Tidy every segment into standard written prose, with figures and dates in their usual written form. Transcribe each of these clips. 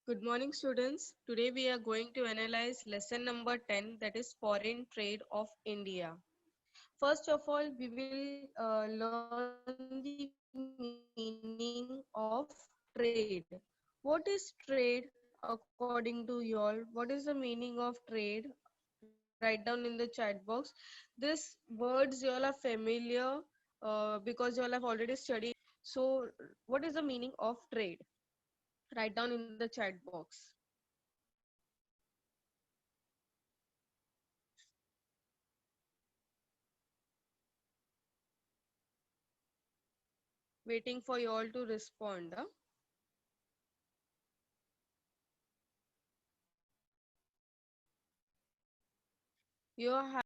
Good morning, students. Today we are going to analyze lesson number 10, that is foreign trade of India. First of all, we will learn the meaning of trade. What is trade according to you all? What is the meaning of trade? Write down in the chat box. This words you all are familiar because you all have already studied in school. So, what is the meaning of trade? Write down in the chat box. Waiting for you all to respond. You have,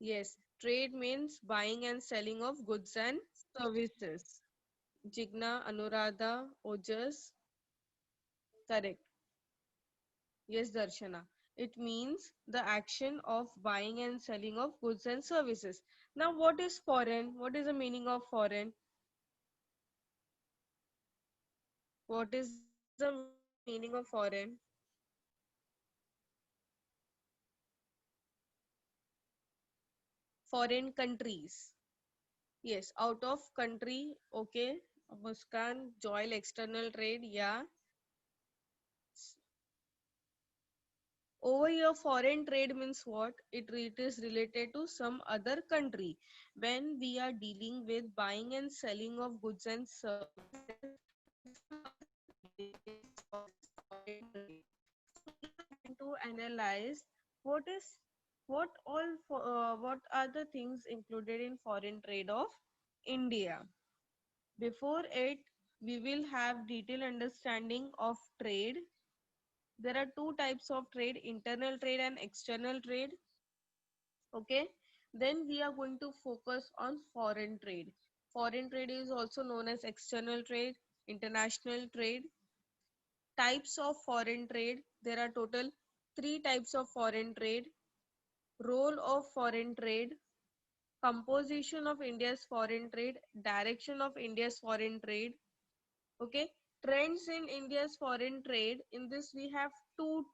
yes, trade means buying and selling of goods and services. Jigna, Anuradha, Ojas, correct. Yes, Darshana. It means the action of buying and selling of goods and services. Now, what is foreign? What is the meaning of foreign? What is the meaning of foreign? Foreign countries. Yes, out of country. Okay. Muskan, Joel, external trade. Yeah. Over here, foreign trade means what? It is related to some other country. When we are dealing with buying and selling of goods and services with some other country, it is called as foreign trade. So we are going to analyze what is what are the things included in foreign trade of India. Before it, we will have detailed understanding of trade. There are two types of trade, internal trade and external trade. Okay, then we are going to focus on foreign trade. Foreign trade is also known as external trade, international trade. Types of foreign trade, there are total three types of foreign trade. Role of foreign trade, composition of India's foreign trade, direction of India's foreign trade. Okay, trends in India's foreign trade. In this we have two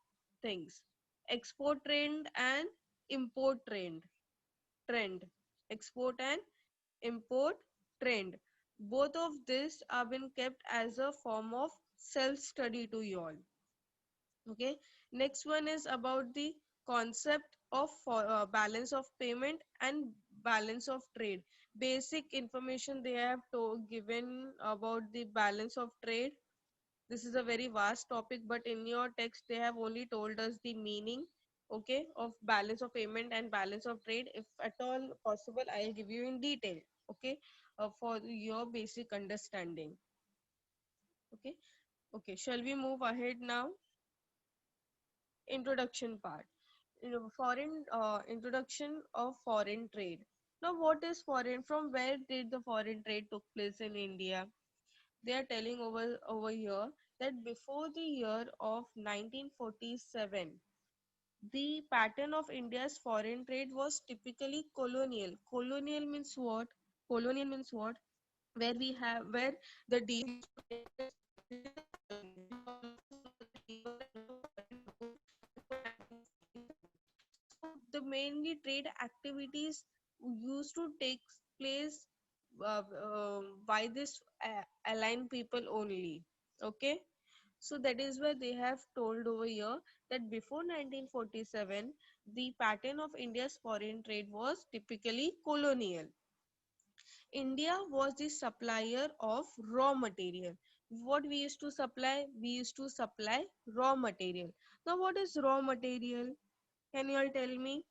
things, export trend and import trend, export and import trend. Both of this are been kept as a form of self study to you all. Okay, next one is about the concept of balance of payment and balance of trade. Basic information they have given about the balance of trade. This is a very vast topic, but in your text they have only told us the meaning, okay, of balance of payment and balance of trade. If at all possible, I'll give you in detail, okay, for your basic understanding. Okay, okay, shall we move ahead now? Introduction part. Foreign introduction of foreign trade. Now, what is foreign? From where did the foreign trade took place in India? They are telling over here that before the year of 1947, the pattern of India's foreign trade was typically colonial. Colonial means what? Colonial means what? Where we have where the deal used to take place within the colonies. We all of us know that we were under foreign rule before 1947. So the mainly trade activities used to take place by this aligned people only. Okay, so that is why they have told over here that before 1947 the pattern of India's foreign trade was typically colonial. India was the supplier of raw material. What we used to supply? We used to supply raw material. Now what is raw material? Can you all tell me?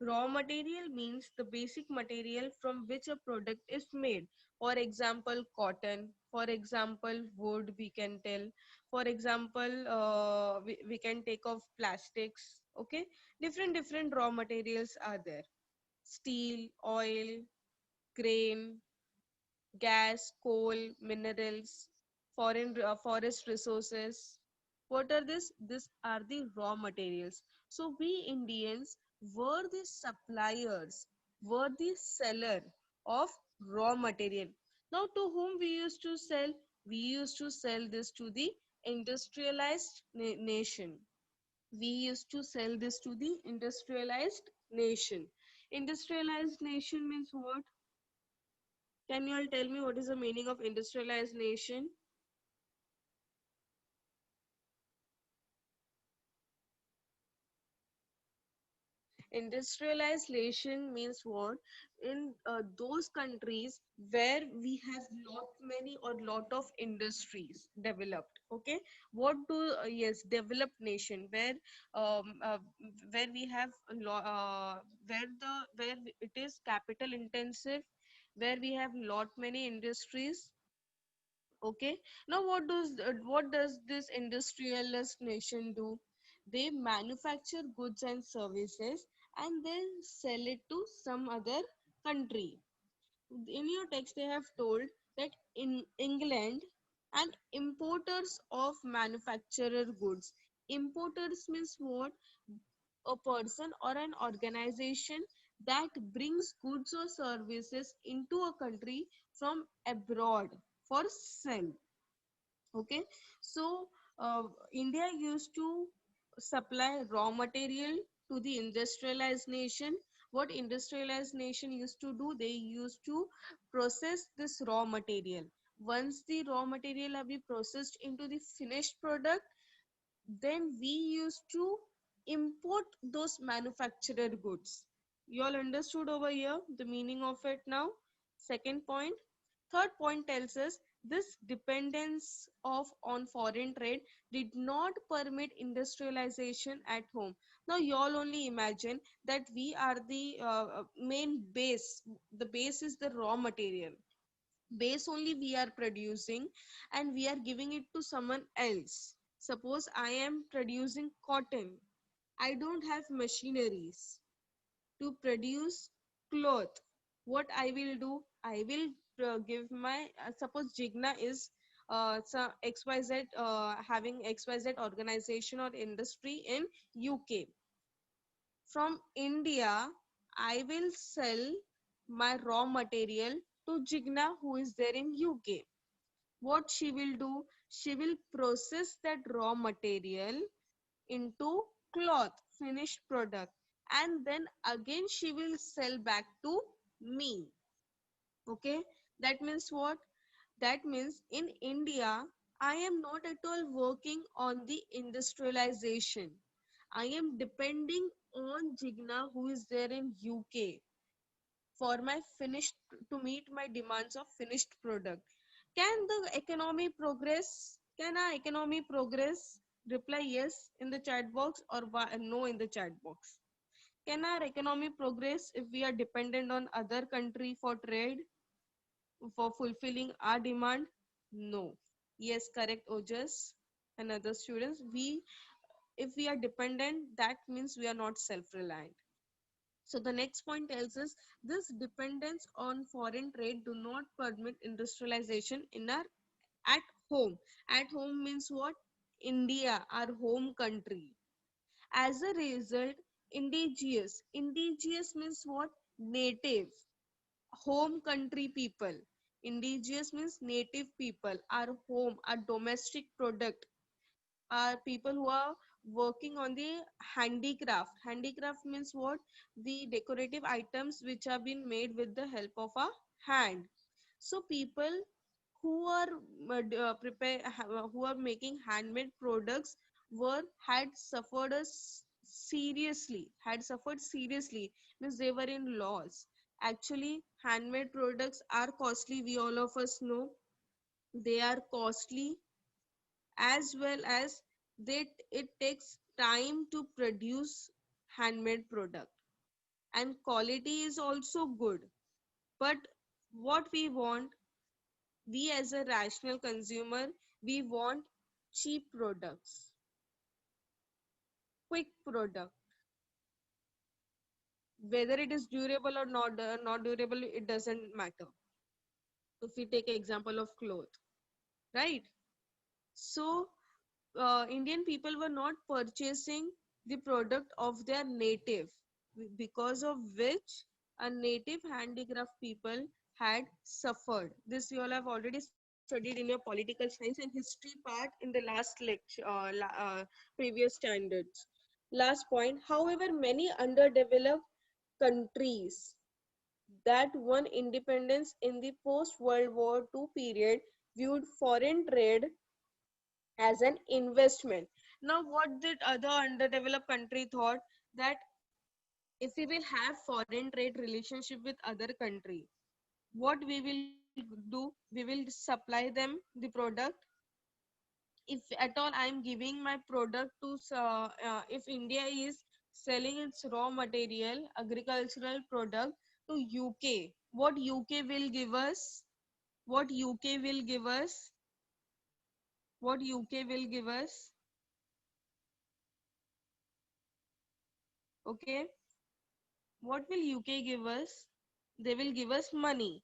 Raw material means the basic material from which a product is made. For example, cotton. For example, wood, we can tell. For example, we can take of plastics. Okay, different raw materials are there. Steel, oil, grain, gas, coal, minerals, forest resources. What are this? These are the raw materials. So we Indians were the suppliers, were the seller of raw material. Now to whom we used to sell? We used to sell this to the industrialized nation. We used to sell this to the industrialized nation. Industrialized nation means what? Can you all tell me what is the meaning of industrialized nation? Industrialization means what? In those countries where we have lot many or lot of industries developed. Okay, what do yes, developed nation where we have where it is capital intensive, where we have lot many industries. Okay, now what does this industrialist nation do? They manufacture goods and services and then sell it to some other country. In your text they have told that in England, and importers of manufacturer goods. Importers means what? A person or an organization that brings goods or services into a country from abroad for sale. Okay, so India used to supply raw material to the industrialized nation. What industrialized nation used to do, they used to process this raw material. Once the raw material have been processed into the finished product, then we used to import those manufacturer goods. You all understood over here the meaning of it now? Second point. Third point tells us this dependence of on foreign trade did not permit industrialization at home. Now you all only imagine that we are the main base. The base is the raw material. Base only we are producing and we are giving it to someone else. Suppose I am producing cotton. I don't have machineries to produce cloth. What I will do, I will give my suppose Jigna is so XYZ having XYZ organization or industry in UK. From India, I will sell my raw material to Jigna who is there in UK. What she will do, she will process that raw material into cloth, finished product, and then again she will sell back to me. Okay, that means what? That means in India, I am not at all working on the industrialization. I am depending on Jigna who is there in UK for my finished to meet my demands of finished product. Can the economy progress? Can our economy progress? Reply yes in the chat box or no in the chat box. Can our economy progress if we are dependent on other country for trade, for fulfilling our demand? No. Yes, correct, Ojas and other students. If we are dependent, that means we are not self-reliant. So the next point tells us this dependence on foreign trade do not permit industrialization in our at home. At home means what? India, our home country. As a result, indigenous. Indigenous means what? Native. Home country people. Indigenous means native people. Our home, our domestic product are people who are working on the handicraft. Handicraft means what? The decorative items which have been made with the help of a hand. So people who are who are making handmade products were had suffered seriously, means they were in loss. Actually, handmade products are costly, we all of us know. They are costly, as well as that it takes time to produce handmade product, and quality is also good. But what we want, we as a rational consumer, we want cheap products, quick product. Whether it is durable or not durable, it doesn't matter. If we take example of cloth, right? So Indian people were not purchasing the product of their native, because of which a native handicraft people had suffered. This you all have already studied studied in your political science and history part in the last lecture, previous standards. Last point, however, many underdeveloped countries that won independence in the post-World War II period viewed foreign trade as an investment. Now, what did other underdeveloped country thought? That if we will have foreign trade relationship with other country, what we will do? We will supply them the product. If at all I am giving my product to if India is selling its raw material agricultural product to UK, what UK will give us, what UK will give us, what UK will give us, okay, what will UK give us? They will give us money,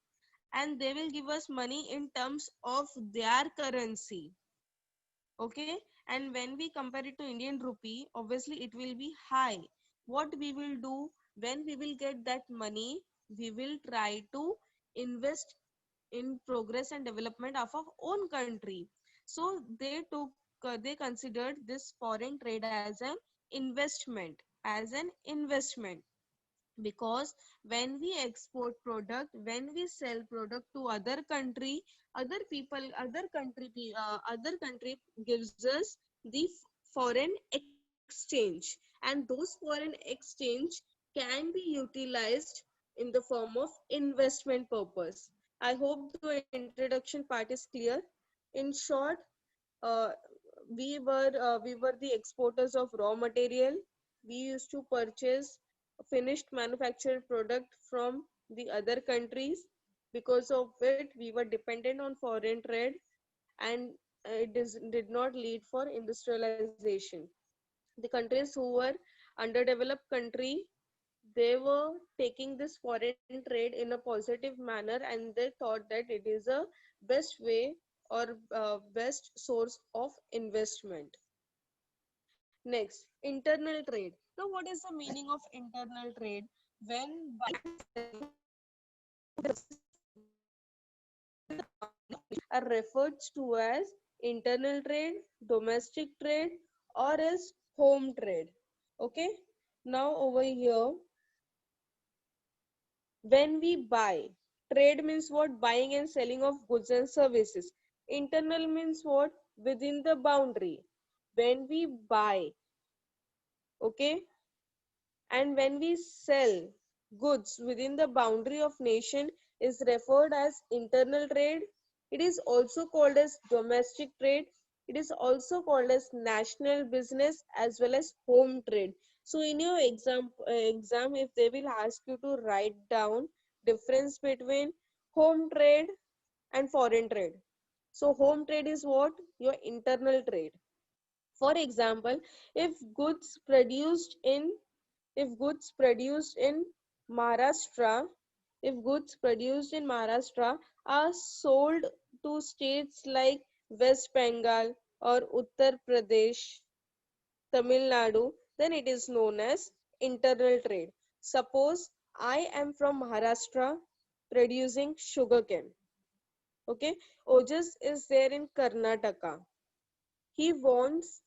and they will give us money in terms of their currency. Okay, and when we compare it to Indian rupee, obviously it will be high. What we will do, when we will get that money, we will try to invest in progress and development of our own country. So they considered this foreign trade as an investment, as an investment. Because when we export product, when we sell product to other country, other people, other country gives us the foreign exchange, and those foreign exchange can be utilized in the form of investment purpose. I hope the introduction part is clear. In short, uh, we were the exporters of raw material. We used to purchase finished manufactured product from the other countries. Because of it, we were dependent on foreign trade, and did not lead for industrialization. The countries who were underdeveloped country, they were taking this foreign trade in a positive manner, and they thought that it is a best way or best source of investment. Next, internal trade. Now, what is the meaning of internal trade? When are referred to as internal trade, domestic trade, or as home trade. Okay. Now over here, when we buy, trade means what? Buying and selling of goods and services. Internal means what? Within the boundary. When we buy, okay, and when we sell goods within the boundary of nation is referred as internal trade. It is also called as domestic trade. It is also called as national business as well as home trade. So in your exam, if they will ask you to write down difference between home trade and foreign trade. So home trade is what? Your internal trade. For example, if goods produced in if goods produced in Maharashtra, if goods produced in Maharashtra are sold to states like West Bengal or Uttar Pradesh, Tamil Nadu, then it is known as internal trade. Suppose I am from Maharashtra producing sugarcane. Okay, Ojas is there in Karnataka. He wants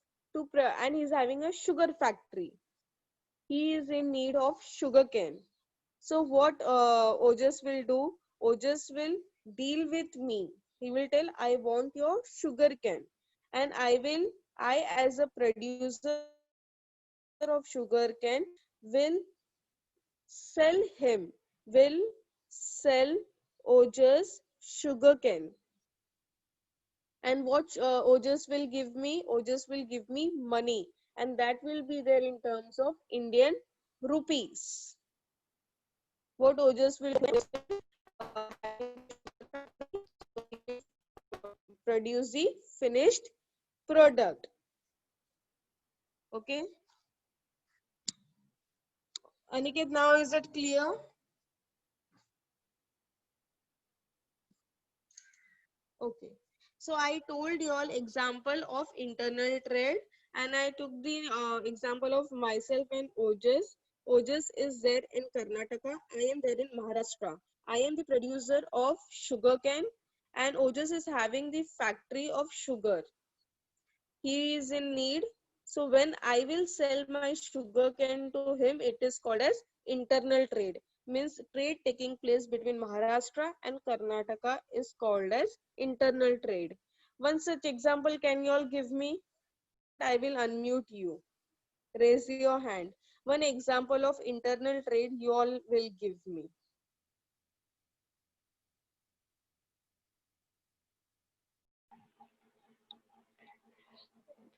and he's having a sugar factory. He is in need of sugarcane. So what Ojas will do? Ojas will deal with me. He will tell, I want your sugarcane, and I as a producer of sugarcane will sell him, will sell Ojas sugarcane. And what Ojas will give me? Ojas will give me money, and that will be there in terms of Indian rupees. What Ojas will do, produce the finished product. Okay, Aniket, now is it clear? Okay, so I told you all example of internal trade, and I took the example of myself and Ojas. Ojas is there in Karnataka. I am there in Maharashtra. I am the producer of sugarcane, and Ojas is having the factory of sugar. He is in need. So when I will sell my sugarcane to him, it is called as internal trade. Means trade taking place between Maharashtra and Karnataka is called as internal trade. One such example can you all give me? If not, I will unmute you. Raise your hand. One example of internal trade you all will give me.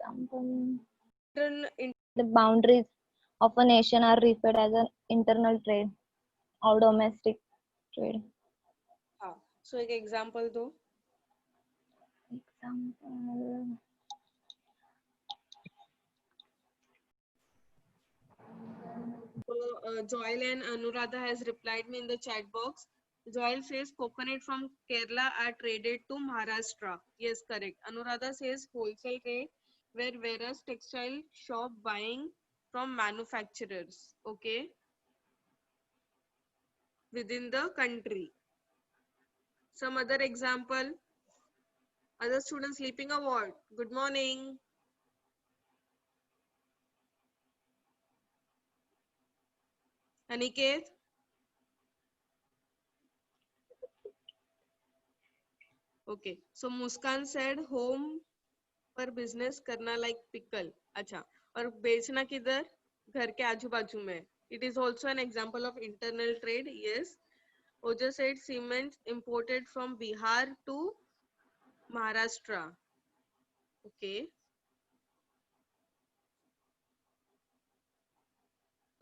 Example, Internal, the boundaries of a nation are referred as an internal trade or domestic trade. हाँ, so एक example दो. Example, So Joel and Anuradha has replied me in the chat box. Joel says coconut from Kerala are traded to Maharashtra. Yes, correct. Anuradha says wholesale trade where various textile shop buying from manufacturers. Okay, within the country. Some other example. Other students sleeping or what? Good morning. Aniket. Okay. So Muskan said home पर business करना like pickle. अच्छा, और बेचना किधर? घर के आजू बाजू में. It is also an example of internal trade. Yes. Ojo said cement imported from Bihar to Maharashtra. Okay.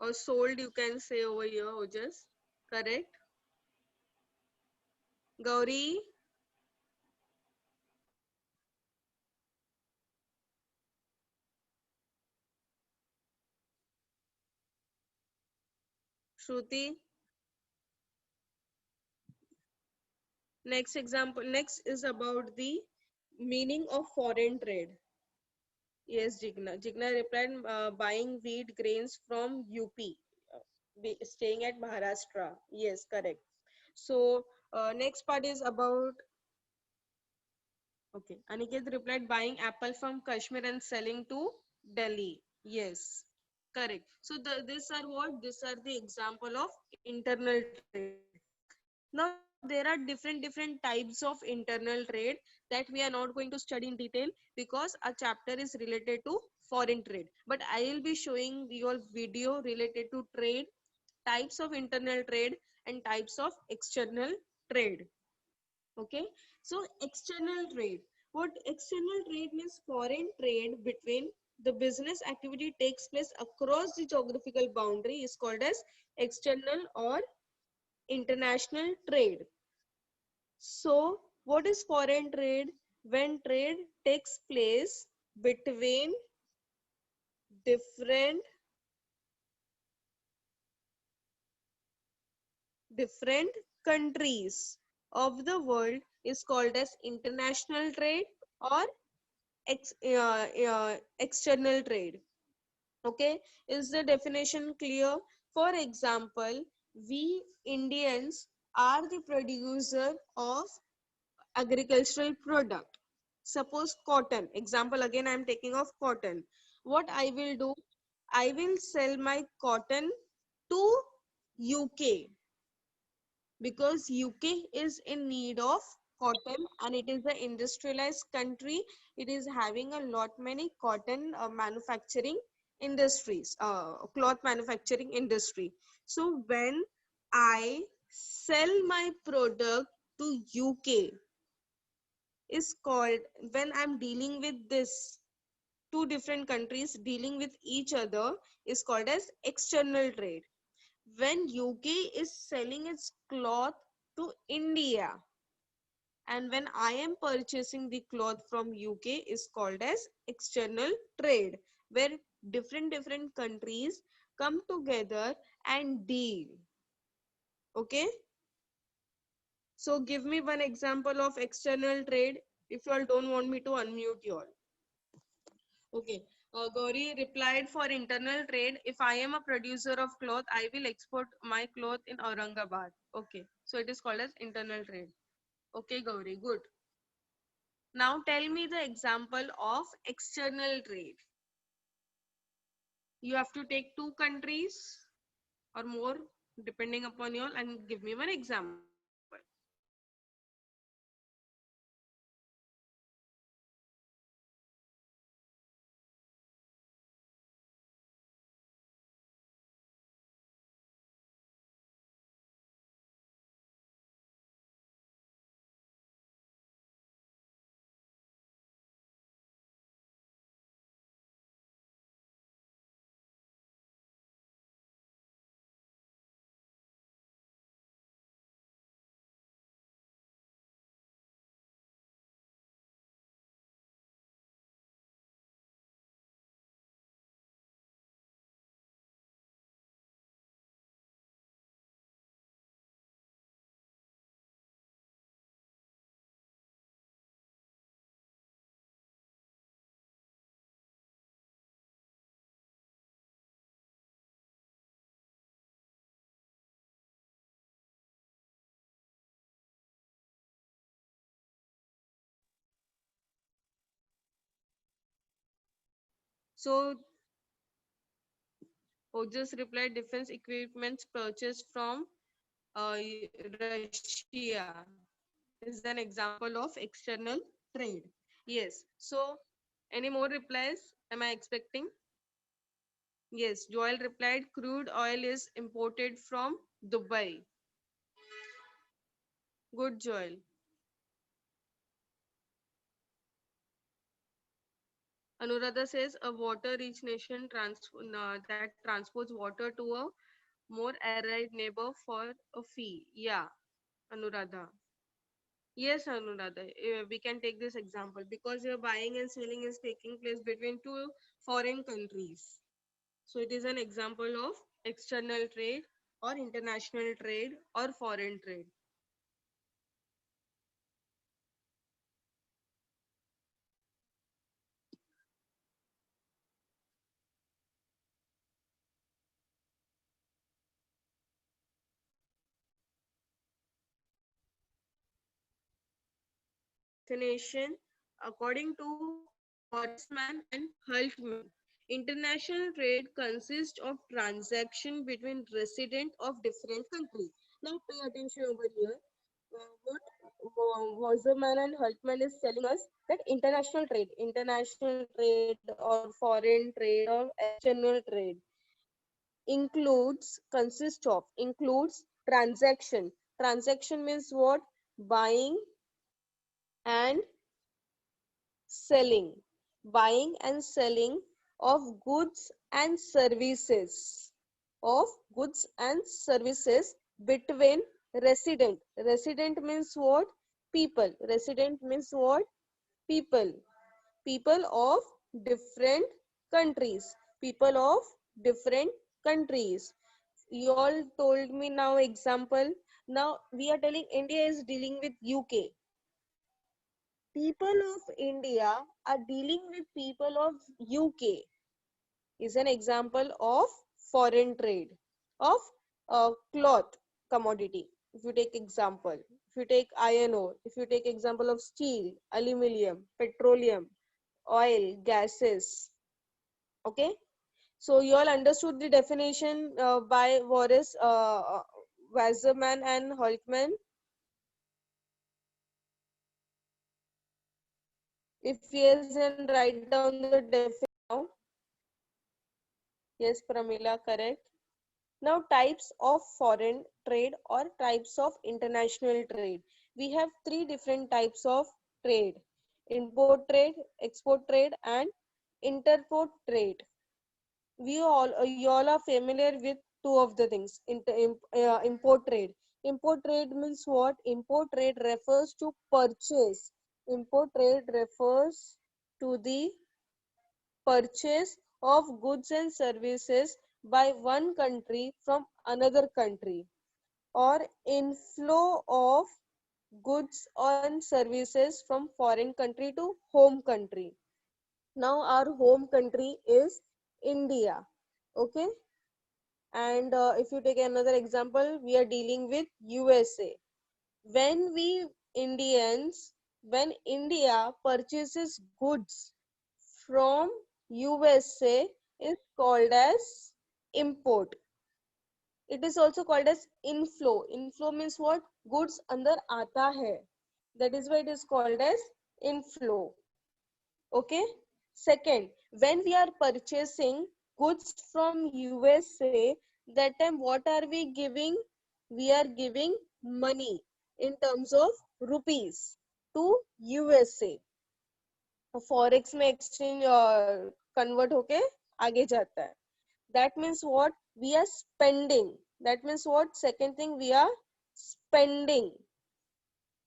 Or sold you can say over here, Ojas. Correct. Gauri. Shruti. Next example. Next is about the meaning of foreign trade. Yes, Jigna. Jigna replied, buying wheat grains from UP, staying at Maharashtra. Yes, correct. So, next part is about, okay, Aniket replied, buying apple from Kashmir and selling to Delhi. Yes, correct. So, these are what? These are the example of internal trade. Now, there are different types of internal trade that we are not going to study in detail because our chapter is related to foreign trade. But I will be showing your video related to trade, types of internal trade and types of external trade. Okay. So external trade. What external trade means? Foreign trade between the business activity takes place across the geographical boundary is called as external or international trade. So, what is foreign trade? When trade takes place between different countries of the world is called as international trade or external trade. Okay, is the definition clear? For example, we Indians are the producer of agricultural product. Suppose cotton. Example again I am taking of cotton. What I will do? I will sell my cotton to UK because UK is in need of cotton and it is an industrialized country. It is having a lot many cotton manufacturing industries, cloth manufacturing industry. So when I sell my product to UK is called, when I'm dealing with this two different countries dealing with each other is called as external trade. When UK is selling its cloth to India and when I am purchasing the cloth from UK is called as external trade, where different countries come together and deal. Okay. So give me one example of external trade if you all don't want me to unmute you all. Okay. Gauri replied, for internal trade, if I am a producer of cloth, I will export my cloth in Aurangabad. Okay. So it is called as internal trade. Okay, Gauri, good. Now tell me the example of external trade. You have to take two countries or more, depending upon you all, and give me one example. So Ojas replied, defense equipments purchased from Russia is an example of external trade. Yes. So, any more replies? Am I expecting? Yes. Joel replied, crude oil is imported from Dubai. Good, Joel. Anuradha says, a water-rich nation that transports water to a more arid neighbor for a fee. Yeah, Anuradha. Yes, Anuradha, we can take this example because your buying and selling is taking place between two foreign countries. So it is an example of external trade or international trade or foreign trade. Definition according to Horseman and Hultman. International trade consists of transaction between residents of different countries. Now pay attention over here. What Horseman and Hultman is telling us that international trade or foreign trade or external trade includes transaction. Transaction means what? Buying and selling, buying and selling of goods and services, of goods and services between resident means what? People. Resident means what? People. People of different countries. People of different countries. You all told me now example. Now we are telling India is dealing with UK. People of India are dealing with people of UK is an example of foreign trade of cloth commodity. If you take example, if you take iron ore, if you take example of steel, aluminium, petroleum, oil, gases. Okay, so you all understood the definition by Boris Wasserman and Holtman. If yes, then write down the definition now. Yes, Pramila, correct. Now, types of foreign trade or types of international trade. We have three different types of trade: import trade, export trade, and interport trade. You all are familiar with two of the things. Import trade. Import trade means what? Import trade refers to purchase. Import trade refers to the purchase of goods and services by one country from another country, or inflow of goods and services from foreign country to home country. Now our home country is India. Okay, and if you take another example, we are dealing with USA. When we Indians, when India purchases goods from USA, is called as import. It is also called as inflow. Inflow means what? Goods अंदर आता है. That is why it is called as inflow. Okay. Second, when we are purchasing goods from USA, that time what are we giving? We are giving money in terms of rupees to USA. Forex में exchange convert होके आगे जाता है. That means what? We are spending. That means what? Second thing, we are spending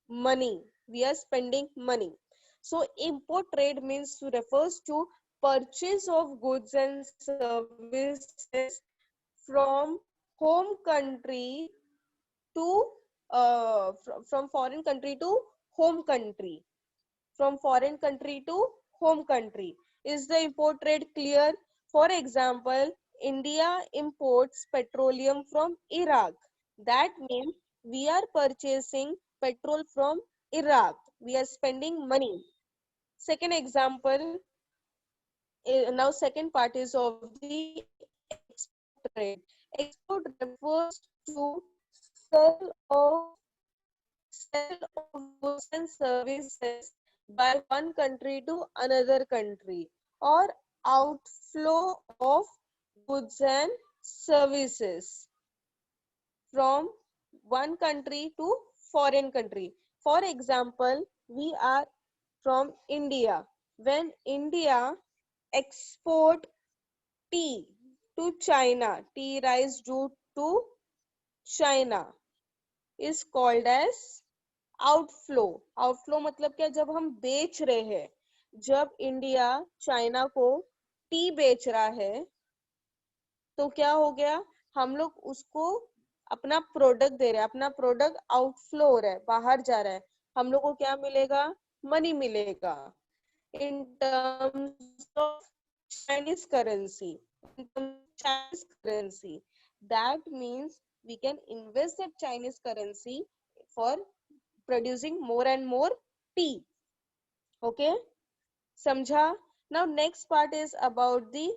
money. We are spending money. So import trade means refers to purchase of goods and services from home country to from foreign country to home country. From foreign country to home country. Is the import trade clear? For example, India imports petroleum from Iraq. That means we are purchasing petrol from Iraq. We are spending money. Second example, now second part is of the export trade. Export refers to sell of goods and services by one country to another country, or outflow of goods and services from one country to foreign country. For example, we are from India. When India export tea to China, tea rice jute to China is called as outflow. Outflow मतलब क्या? जब हम बेच रहे हैं, जब India China को T बेच रहा है, तो क्या हो गया? हम लोग उसको अपना प्रोडक्ट दे रहे हैं, अपना प्रोडक्ट आउटफ्लो हो रहा है, बाहर जा रहा है. हम लोग को क्या मिलेगा? मनी मिलेगा in terms of Chinese currency. In terms of Chinese currency, that means we can invest that Chinese currency for producing more and more tea. Okay, samjha? Now next part is about the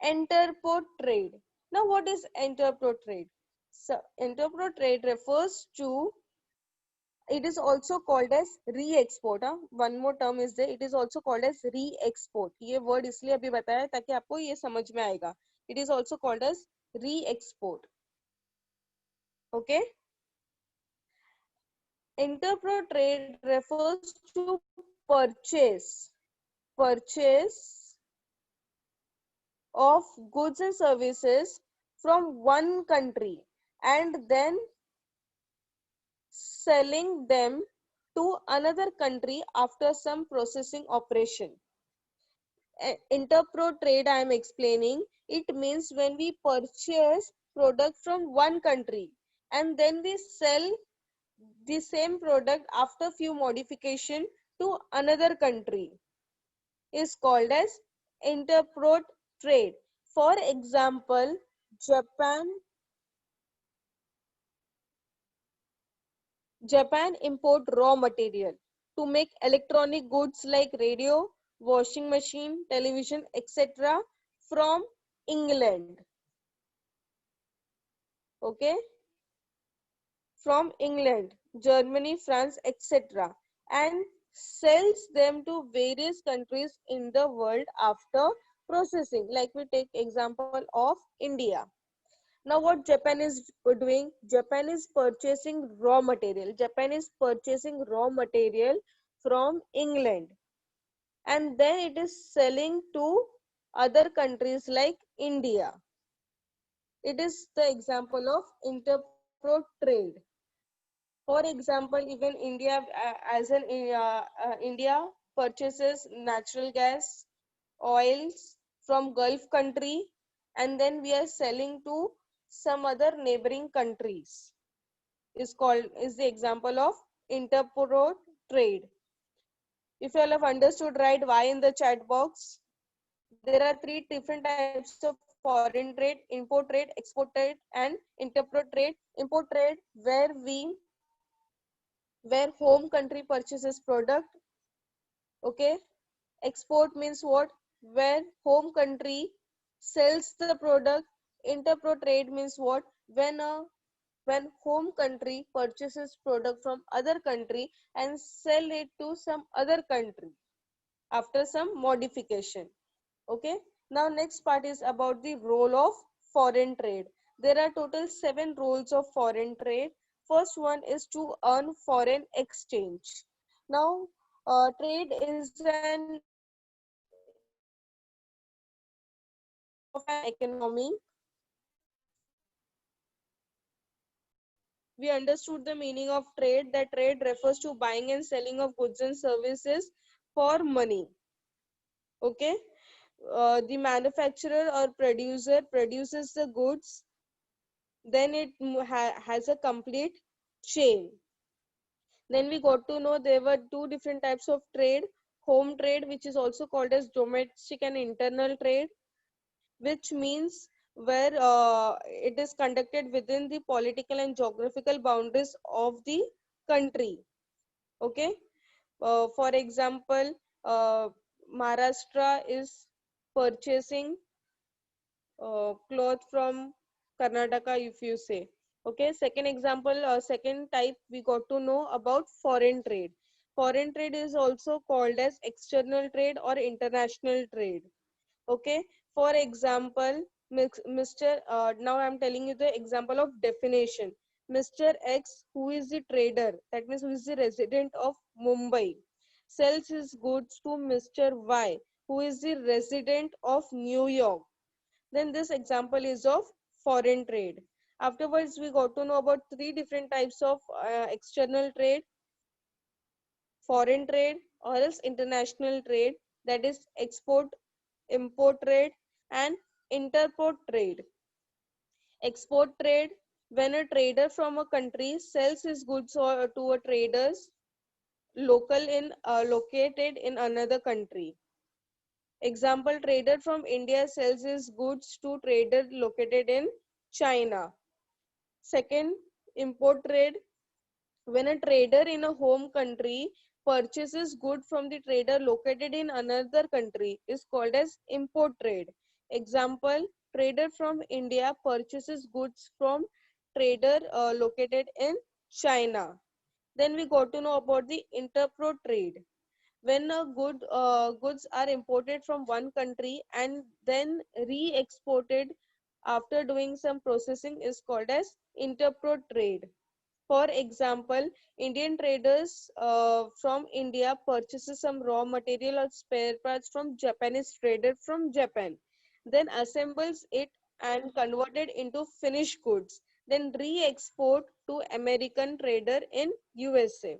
interport trade. Now what is interport trade? So interport trade refers to, it is also called as re-export. One more term is there, it is also called as re-export. ये word इसलिए अभी बताया ताकि आपको ये समझ में आएगा. It is also called as re-export. Okay. Interport trade refers to purchase of goods and services from one country and then selling them to another country after some processing operation. Interpro trade I am explaining, it means when we purchase product from one country and then we sell the same product after few modification to another country, is called as interport trade. For example, Japan import raw material to make electronic goods like radio, washing machine, television, etc. from England. Okay, from England, Germany, France, etc. and sells them to various countries in the world after processing. Like we take example of India. Now what Japan is doing? Japan is purchasing raw material. Japan is purchasing raw material from England and then it is selling to other countries like India. It is the example of interpro trade. For example, even India, India purchases natural gas, oils from Gulf country, and then we are selling to some other neighboring countries. Is the example of interport trade. If you all have understood, write Y in the chat box. There are three different types of foreign trade: import trade, export trade, and interport trade. Import trade, where we where home country purchases product. Okay, export means what? Where home country sells the product. Interpro trade means what? When home country purchases product from other country and sell it to some other country after some modification. Okay, now next part is about the role of foreign trade. There are total 7 roles of foreign trade. First one is to earn foreign exchange. Now trade is an of an economy. We understood the meaning of trade, that trade refers to buying and selling of goods and services for money. Okay, the manufacturer or producer produces the goods, then it has a complete chain. Then we got to know there were two different types of trade: home trade, which is also called as domestic, and internal trade, which means where it is conducted within the political and geographical boundaries of the country. Okay, for example, Maharashtra is purchasing cloth from Karnataka, if you say. Okay, second example, second type we got to know about foreign trade. Foreign trade is also called as external trade or international trade. Okay, for example, Mr. Now I'm telling you the example of definition. Mr. X, who is the trader, that means who is the resident of Mumbai, sells his goods to Mr. Y, who is the resident of New York. Then this example is of foreign trade. Afterwards, we got to know about three different types of external trade: foreign trade or else international trade, that is export import trade and interport trade. Export trade, when a trader from a country sells his goods to a traders located in another country. Example, trader from India sells his goods to trader located in China. Second, import trade, when a trader in a home country purchases good from the trader located in another country, is called as import trade. Example, trader from India purchases goods from trader located in China. Then we got to know about the interpro trade. When goods are imported from one country and then re-exported after doing some processing, is called as interpro trade. For example, Indian traders from India purchases some raw material or spare parts from Japanese trader from Japan, then assembles it and convert it into finished goods, then re-export to American trader in USA.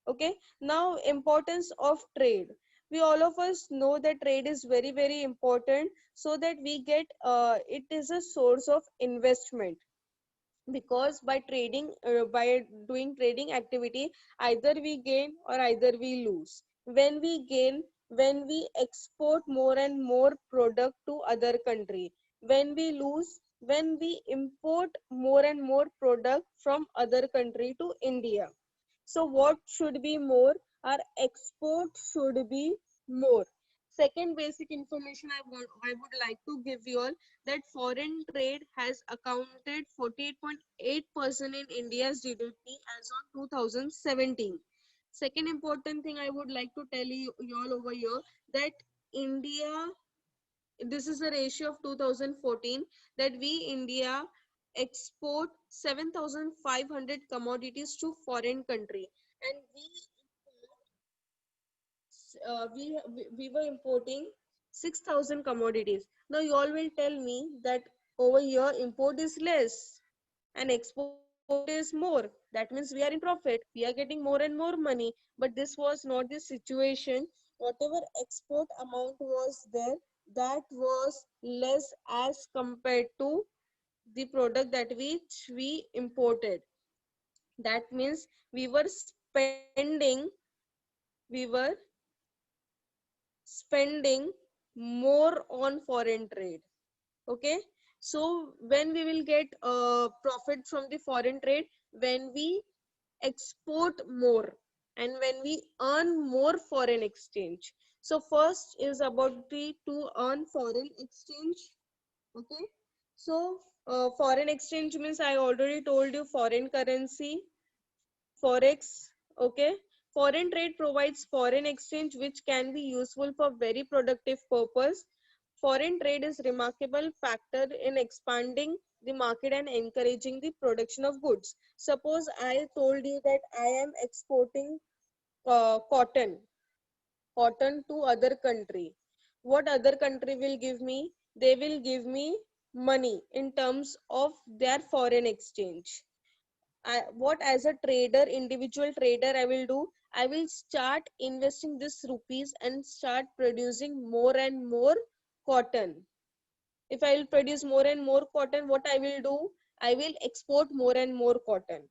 Okay, now importance of trade. We all of us know that trade is very important, so that we get it is a source of investment, because by trading by doing trading activity, either we gain or either we lose. When we gain, when we export more and more product to other country. When we lose, when we import more and more product from other country to India. So what should be more? Our export should be more. Second basic information I would like to give you all, that foreign trade has accounted 48.8% in India's GDP as on 2017. Second important thing I would like to tell you all over here, that India, this is a ratio of 2014, that we India export 7,500 commodities to foreign country, and we were importing 6,000 commodities. Now you all will tell me that over here import is less and export is more, that means we are in profit, we are getting more and more money. But this was not the situation. Whatever export amount was there, that was less as compared to the product that which we imported. That means we were we were spending more on foreign trade. Okay, so when we will get profit from the foreign trade? When we export more and when we earn more foreign exchange. So first is about the to earn foreign exchange. Okay, so foreign exchange means I already told you foreign currency, forex. Okay, foreign trade provides foreign exchange which can be useful for very productive purpose. Foreign trade is remarkable factor in expanding the market and encouraging the production of goods. Suppose I told you that I am exporting cotton to other country. What other country will give me? They will give me money in terms of their foreign exchange. What as a trader, individual trader, I will do? I will start investing this rupees and start producing more and more cotton. If I will produce more and more cotton, what I will do? I will export more and more cotton.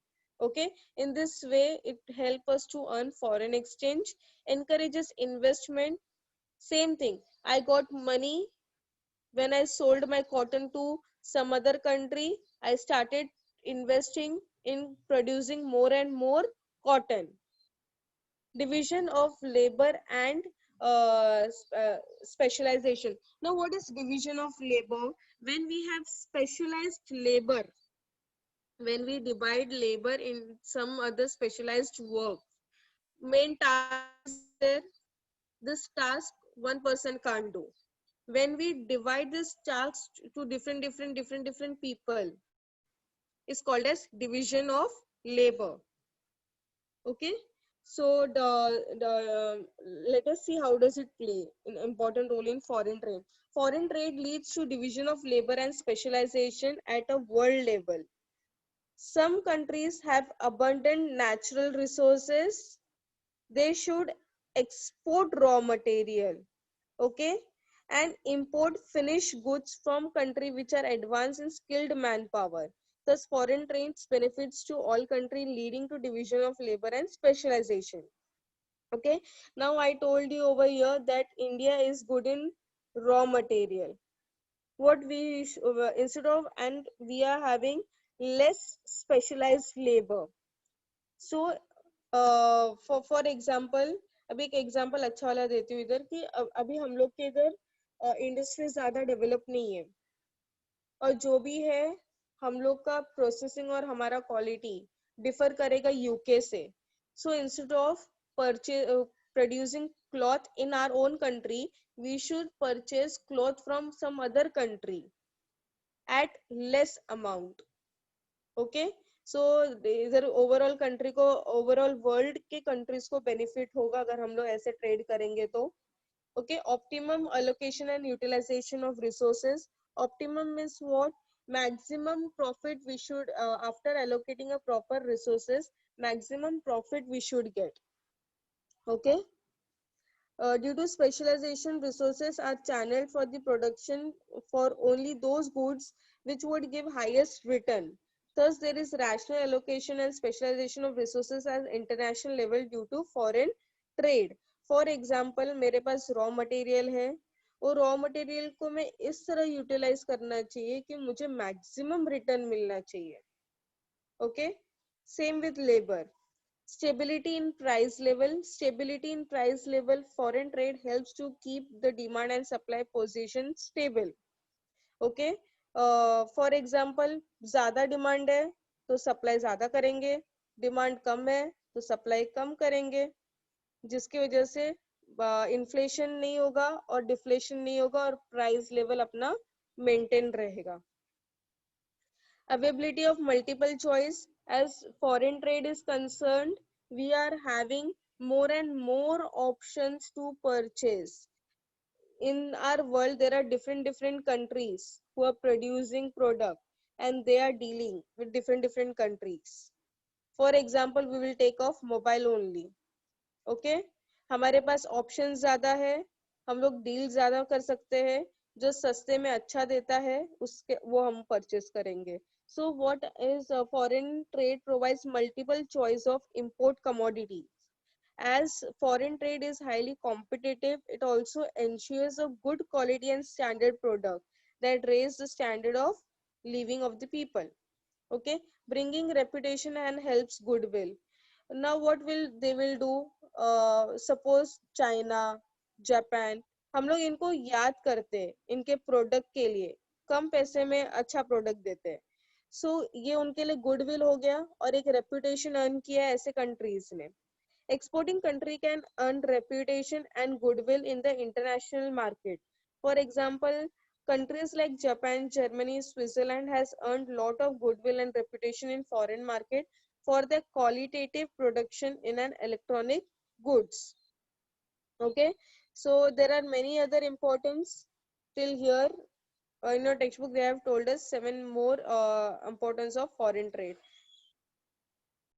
Okay, in this way it helps us to earn foreign exchange, encourages investment. Same thing, I got money when I sold my cotton to some other country. I started investing in producing more and more cotton. Division of labor and specialization. Now what is division of labor? When we have specialized labor, when we divide labor in some other specialized work, main task is there, this task one person can't do. When we divide this task to different people, is called as division of labor. Okay, so let us see how does it play an important role in foreign trade. Foreign trade leads to division of labor and specialization at a world level. Some countries have abundant natural resources. They should export raw material, okay, and import finished goods from country which are advanced in skilled manpower. Thus foreign trade benefits to all countries, leading to division of labor and specialization. Okay, now I told you over here that India is good in raw material. What we instead of, and we are having less specialized labor. So for example, अभी एक example अच्छा वाला देती हूँ इधर कि अभी हम लोग के इधर इंडस्ट्री ज्यादा डेवलप नहीं है, और जो भी है हम लोग का प्रोसेसिंग और हमारा क्वालिटी डिफर करेगा यूके से. So instead of producing cloth in our own country, we should purchase cloth from some other country at less amount. Okay, so इधर ओवरऑल कंट्री को, ओवरऑल वर्ल्ड के कंट्रीज को benefit होगा अगर हम लोग ऐसे ट्रेड करेंगे तो. Okay, optimum allocation and utilisation of resources. Optimum means what? maximum profit we should after allocating a proper resources, maximum profit we should get. Okay, due to specialization, resources are channeled for the production for only those goods which would give highest return. Thus, there is rational allocation and specialization of resources at international level due to foreign trade. For example, मेरे पास raw material है, और raw material को मैं इस तरह utilize करना चाहिए कि मुझे maximum return मिलना चाहिए. Okay, same with labor. Stability in price level. Stability in price level. Foreign trade helps to keep the demand and supply position stable. Okay. For example, ज़्यादा demand है तो supply ज़्यादा करेंगे, demand कम है तो supply कम करेंगे, जिसकी वजह से inflation नहीं होगा और deflation नहीं होगा और price level अपना maintain रहेगा. Availability of multiple choice. As foreign trade is concerned, we are having more and more options to purchase. In our world, there are different countries who are producing product and they are dealing with different countries. For example, we will take off mobile only. Okay, हमारे पास options ज़्यादा है, हम लोग deal ज़्यादा कर सकते हैं, जो सस्ते में अच्छा देता है उसके वो हम purchase करेंगे. So what is foreign trade provides multiple choice of import commodities. As foreign trade is highly competitive, it also ensures a good quality and standard product that raise the standard of living of the people. Okay, bringing reputation and helps goodwill. now what will they will do, suppose China, Japan, हम लोग इनको याद करते हैं इनके product के लिए, कम पैसे में अच्छा प्रोडक्ट देते हैं, सो ये उनके लिए गुडविल हो गया और एक रेपुटेशन अर्न किया है ऐसे कंट्रीज ने. Exporting country can earn reputation and goodwill in the international market. For example, countries like Japan, Germany, Switzerland has earned lot of goodwill and reputation in foreign market for their qualitative production in an electronic goods. Okay, so there are many other importance till here. In your textbook they have told us 7 more importance of foreign trade.